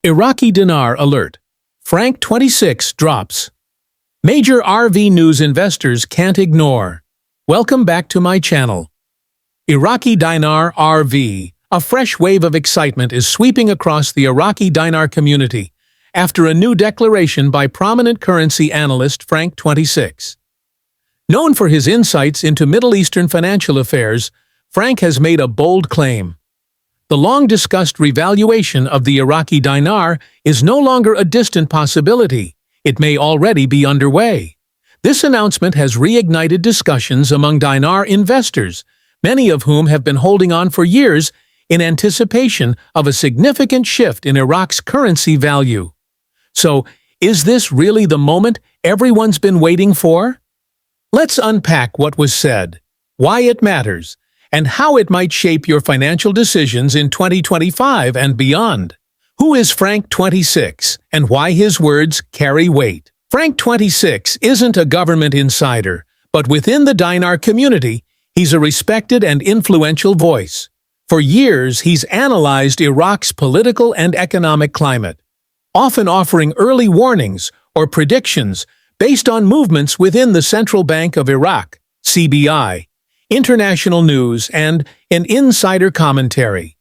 Iraqi Dinar alert. Frank26 drops. Major RV news investors can't ignore. Welcome back to my channel. Iraqi Dinar RV. A fresh wave of excitement is sweeping across the Iraqi Dinar community after a new declaration by prominent currency analyst Frank26. Known for his insights into Middle Eastern financial affairs, Frank has made a bold claim. The long-discussed revaluation of the Iraqi dinar is no longer a distant possibility. It may already be underway. This announcement has reignited discussions among dinar investors, many of whom have been holding on for years in anticipation of a significant shift in Iraq's currency value. So, is this really the moment everyone's been waiting for? Let's unpack what was said, why it matters, and how it might shape your financial decisions in 2025 and beyond. Who is Frank26, and why his words carry weight? Frank26 isn't a government insider, but within the dinar community, he's a respected and influential voice. For years, he's analyzed Iraq's political and economic climate, often offering early warnings or predictions based on movements within the Central Bank of Iraq, CBI, international news, and an insider commentary.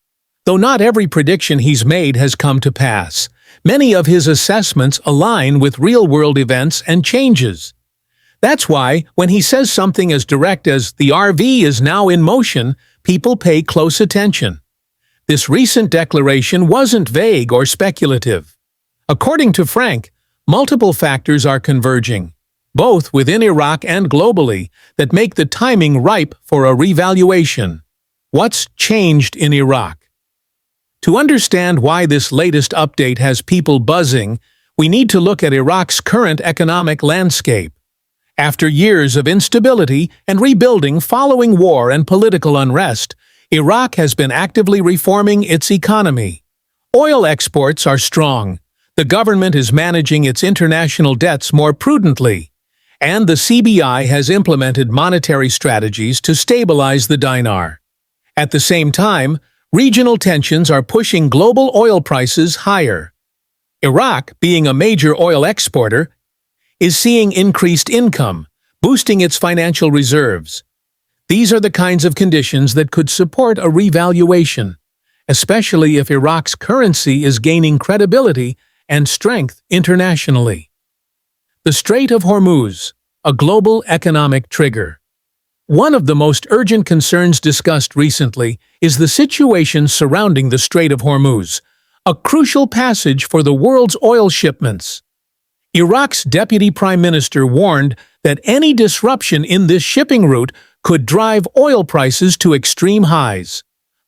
Though not every prediction he's made has come to pass, many of his assessments align with real-world events and changes. That's why, when he says something as direct as "the RV is now in motion," people pay close attention. This recent declaration wasn't vague or speculative. According to Frank, multiple factors are converging, both within Iraq and globally, that make the timing ripe for a revaluation. What's changed in Iraq? To understand why this latest update has people buzzing, we need to look at Iraq's current economic landscape. After years of instability and rebuilding following war and political unrest, Iraq has been actively reforming its economy. Oil exports are strong. The government is managing its international debts more prudently, and the CBI has implemented monetary strategies to stabilize the dinar. At the same time, regional tensions are pushing global oil prices higher. Iraq, being a major oil exporter, is seeing increased income, boosting its financial reserves. These are the kinds of conditions that could support a revaluation, especially if Iraq's currency is gaining credibility and strength internationally. The Strait of Hormuz, a global economic trigger. One of the most urgent concerns discussed recently is the situation surrounding the Strait of Hormuz, a crucial passage for the world's oil shipments. Iraq's deputy prime minister warned that any disruption in this shipping route could drive oil prices to extreme highs,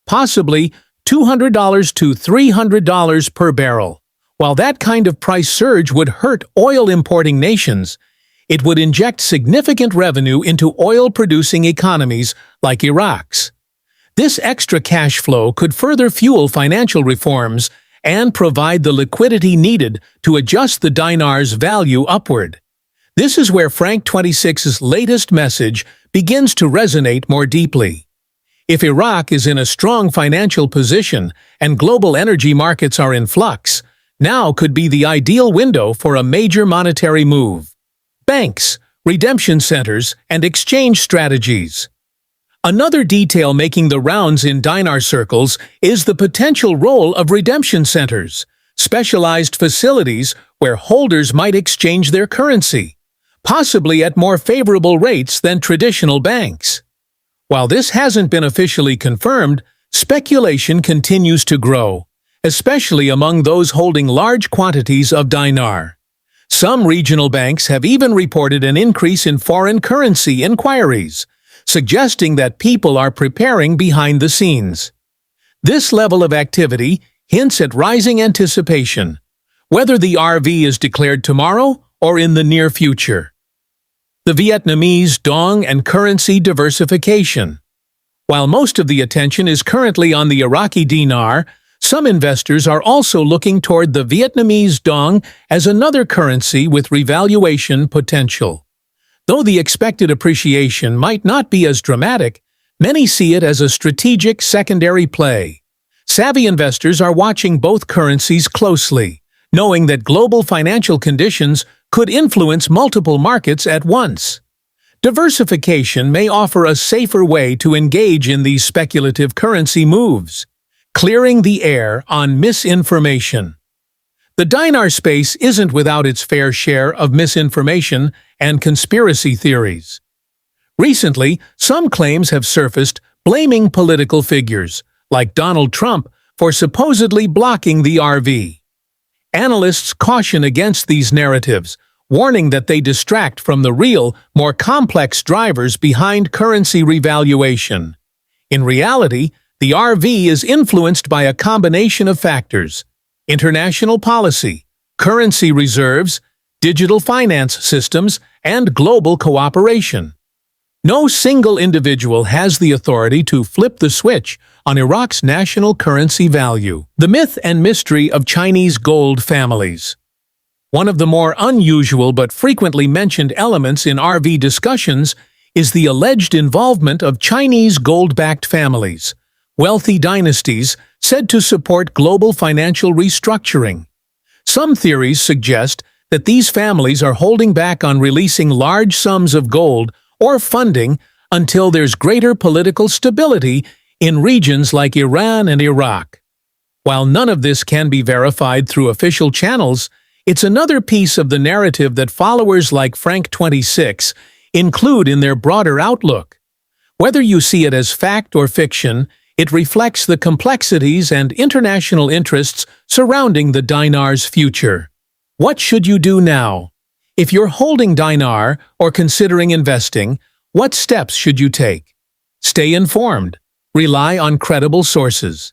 possibly $200 to $300 per barrel. While that kind of price surge would hurt oil-importing nations, it would inject significant revenue into oil-producing economies like Iraq's. This extra cash flow could further fuel financial reforms and provide the liquidity needed to adjust the dinar's value upward. This is where Frank26's latest message begins to resonate more deeply. If Iraq is in a strong financial position and global energy markets are in flux, now could be the ideal window for a major monetary move. Banks, redemption centers, and exchange strategies. Another detail making the rounds in dinar circles is the potential role of redemption centers, specialized facilities where holders might exchange their currency, possibly at more favorable rates than traditional banks. While this hasn't been officially confirmed, speculation continues to grow, especially among those holding large quantities of dinar. Some regional banks have even reported an increase in foreign currency inquiries, suggesting that people are preparing behind the scenes. This level of activity hints at rising anticipation, whether the RV is declared tomorrow or in the near future. The Vietnamese dong and currency diversification. While most of the attention is currently on the Iraqi dinar, some investors are also looking toward the Vietnamese dong as another currency with revaluation potential. Though the expected appreciation might not be as dramatic, many see it as a strategic secondary play. Savvy investors are watching both currencies closely, knowing that global financial conditions could influence multiple markets at once. Diversification may offer a safer way to engage in these speculative currency moves, clearing the air on misinformation. The dinar space isn't without its fair share of misinformation and conspiracy theories. Recently, some claims have surfaced blaming political figures, like Donald Trump, for supposedly blocking the RV. Analysts caution against these narratives, warning that they distract from the real, more complex drivers behind currency revaluation. In reality, the RV is influenced by a combination of factors: international policy, currency reserves, digital finance systems, and global cooperation. No single individual has the authority to flip the switch on Iraq's national currency value. The myth and mystery of Chinese gold families. One of the more unusual but frequently mentioned elements in RV discussions is the alleged involvement of Chinese gold-backed families, wealthy dynasties said to support global financial restructuring. Some theories suggest that these families are holding back on releasing large sums of gold or funding until there's greater political stability in regions like Iran and Iraq. While none of this can be verified through official channels, it's another piece of the narrative that followers like Frank26 include in their broader outlook. Whether you see it as fact or fiction, it reflects the complexities and international interests surrounding the dinar's future. What should you do now? If you're holding dinar or considering investing, what steps should you take? Stay informed. Rely on credible sources.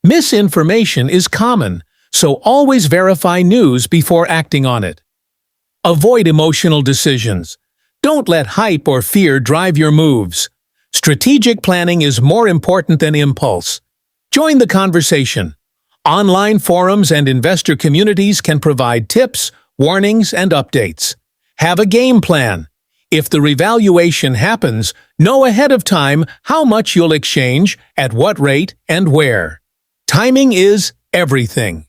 Misinformation is common, so always verify news before acting on it. Avoid emotional decisions. Don't let hype or fear drive your moves. Strategic planning is more important than impulse. Join the conversation. Online forums and investor communities can provide tips, warnings, and updates. Have a game plan. If the revaluation happens, know ahead of time how much you'll exchange, at what rate, and where. Timing is everything.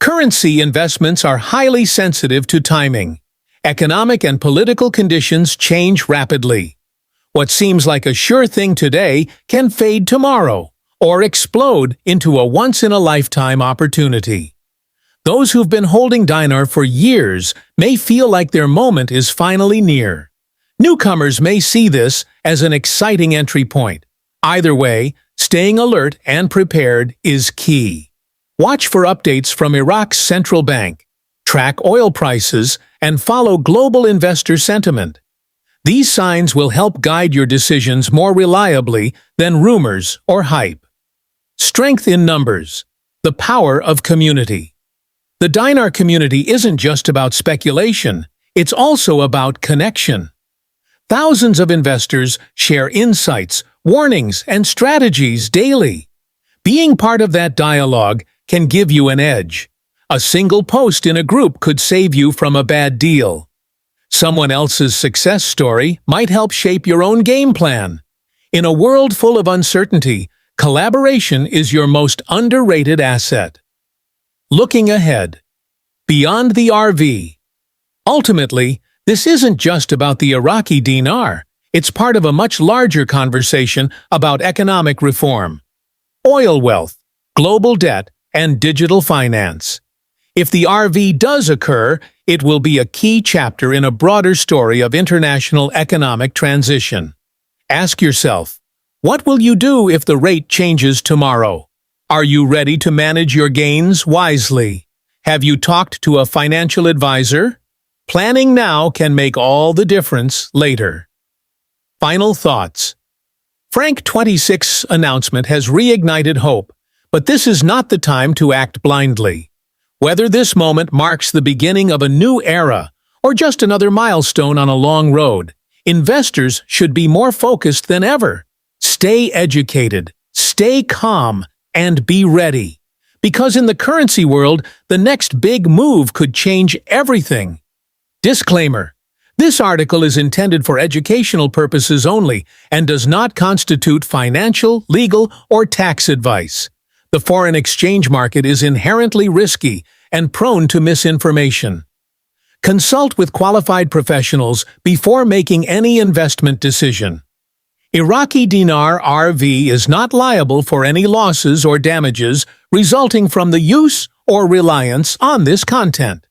Currency investments are highly sensitive to timing. Economic and political conditions change rapidly. What seems like a sure thing today can fade tomorrow or explode into a once-in-a-lifetime opportunity. Those who've been holding dinar for years may feel like their moment is finally near. Newcomers may see this as an exciting entry point. Either way, staying alert and prepared is key. Watch for updates from Iraq's central bank, track oil prices, and follow global investor sentiment. These signs will help guide your decisions more reliably than rumors or hype. Strength in numbers. The power of community. The dinar community isn't just about speculation, it's also about connection. Thousands of investors share insights, warnings, and strategies daily. Being part of that dialogue can give you an edge. A single post in a group could save you from a bad deal. Someone else's success story might help shape your own game plan. In a world full of uncertainty, collaboration is your most underrated asset. Looking ahead. Beyond the RV. Ultimately, this isn't just about the Iraqi dinar. It's part of a much larger conversation about economic reform, oil wealth, global debt, and digital finance. If the RV does occur, it will be a key chapter in a broader story of international economic transition. Ask yourself, what will you do if the rate changes tomorrow? Are you ready to manage your gains wisely? Have you talked to a financial advisor? Planning now can make all the difference later. Final thoughts. Frank26's announcement has reignited hope, but this is not the time to act blindly. Whether this moment marks the beginning of a new era or just another milestone on a long road, investors should be more focused than ever. Stay educated, stay calm, and be ready. Because in the currency world, the next big move could change everything. Disclaimer: this article is intended for educational purposes only and does not constitute financial, legal, or tax advice. The foreign exchange market is inherently risky and prone to misinformation. Consult with qualified professionals before making any investment decision. Iraqi Dinar RV is not liable for any losses or damages resulting from the use or reliance on this content.